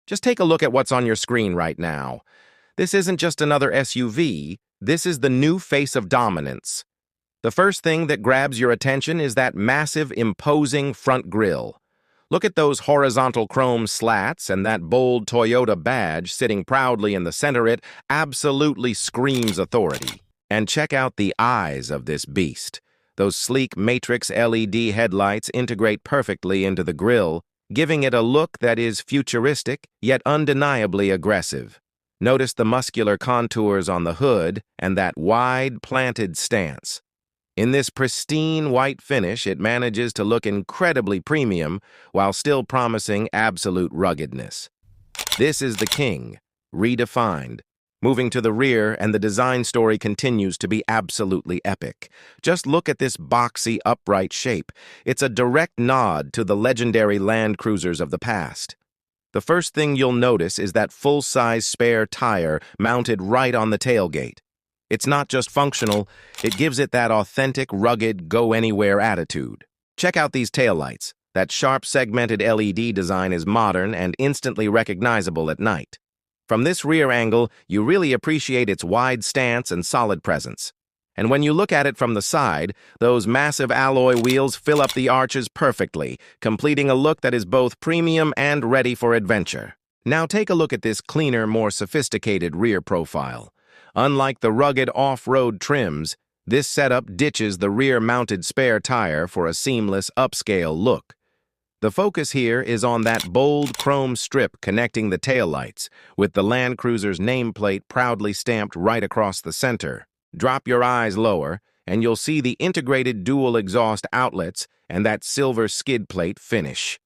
Just take a look at what's on your screen right now. This isn't just another SUV, this is the new face of dominance. The first thing that grabs your attention is that massive, imposing front grille. Look at those horizontal chrome slats and that bold Toyota badge sitting proudly in the center. It absolutely screams authority. And check out the eyes of this beast. Those sleek matrix LED headlights integrate perfectly into the grille, giving it a look that is futuristic, yet undeniably aggressive. Notice the muscular contours on the hood and that wide, planted stance. In this pristine white finish, it manages to look incredibly premium while still promising absolute ruggedness. This is the King, redefined. Moving to the rear, and the design story continues to be absolutely epic. Just look at this boxy, upright shape. It's a direct nod to the legendary Land Cruisers of the past. The first thing you'll notice is that full-size spare tire mounted right on the tailgate. It's not just functional, it gives it that authentic, rugged, go-anywhere attitude. Check out these taillights. That sharp, segmented LED design is modern and instantly recognizable at night. From this rear angle, you really appreciate its wide stance and solid presence. And when you look at it from the side, those massive alloy wheels fill up the arches perfectly, completing a look that is both premium and ready for adventure. Now take a look at this cleaner, more sophisticated rear profile. Unlike the rugged off-road trims, this setup ditches the rear-mounted spare tire for a seamless, upscale look. The focus here is on that bold chrome strip connecting the taillights, with the Land Cruiser's nameplate proudly stamped right across the center. Drop your eyes lower, and you'll see the integrated dual exhaust outlets and that silver skid plate finish.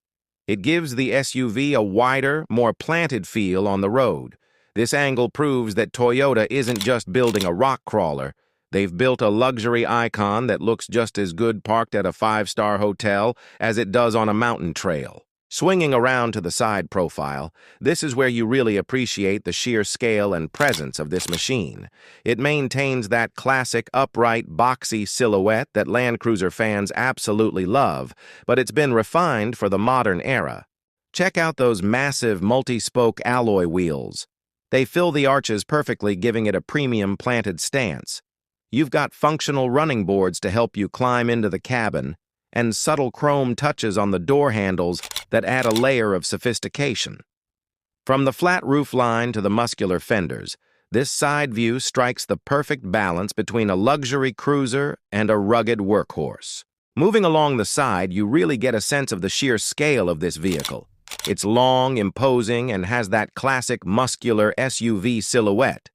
It gives the SUV a wider, more planted feel on the road. This angle proves that Toyota isn't just building a rock crawler. They've built a luxury icon that looks just as good parked at a five-star hotel as it does on a mountain trail. Swinging around to the side profile, this is where you really appreciate the sheer scale and presence of this machine. It maintains that classic, upright, boxy silhouette that Land Cruiser fans absolutely love, but it's been refined for the modern era. Check out those massive multi-spoke alloy wheels. They fill the arches perfectly, giving it a premium planted stance. You've got functional running boards to help you climb into the cabin, and subtle chrome touches on the door handles that add a layer of sophistication. From the flat roofline to the muscular fenders, this side view strikes the perfect balance between a luxury cruiser and a rugged workhorse. Moving along the side, you really get a sense of the sheer scale of this vehicle. It's long, imposing, and has that classic muscular SUV silhouette.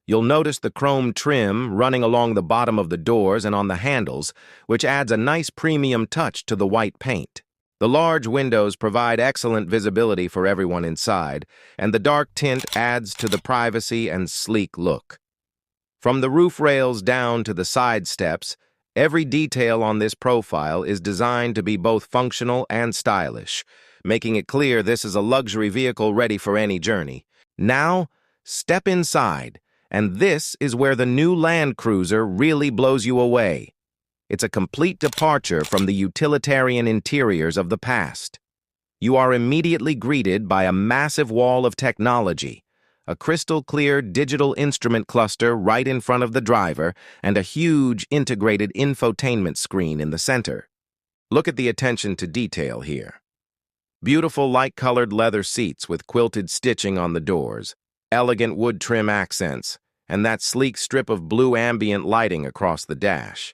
You'll notice the chrome trim running along the bottom of the doors and on the handles, which adds a nice premium touch to the white paint. The large windows provide excellent visibility for everyone inside, and the dark tint adds to the privacy and sleek look. From the roof rails down to the side steps, every detail on this profile is designed to be both functional and stylish, making it clear this is a luxury vehicle ready for any journey. Now, step inside. And this is where the new Land Cruiser really blows you away. It's a complete departure from the utilitarian interiors of the past. You are immediately greeted by a massive wall of technology, a crystal-clear digital instrument cluster right in front of the driver, and a huge integrated infotainment screen in the center. Look at the attention to detail here. Beautiful light-colored leather seats with quilted stitching on the doors, elegant wood trim accents, and that sleek strip of blue ambient lighting across the dash.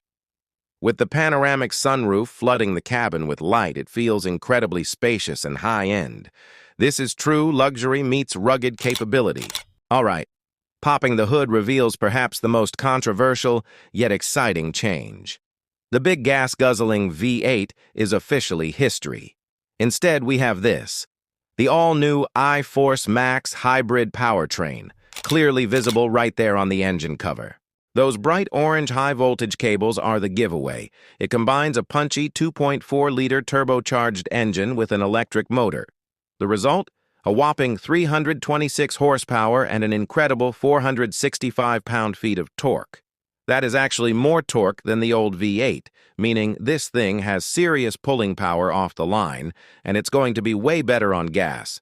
With the panoramic sunroof flooding the cabin with light, it feels incredibly spacious and high-end. This is true luxury meets rugged capability. All right, popping the hood reveals perhaps the most controversial yet exciting change. The big gas-guzzling V8 is officially history. Instead, we have this. The all-new iForce Max hybrid powertrain, clearly visible right there on the engine cover. Those bright orange high-voltage cables are the giveaway. It combines a punchy 2.4-liter turbocharged engine with an electric motor. The result? A whopping 326 horsepower and an incredible 465 pound-feet of torque. That is actually more torque than the old V8, meaning this thing has serious pulling power off the line, and it's going to be way better on gas.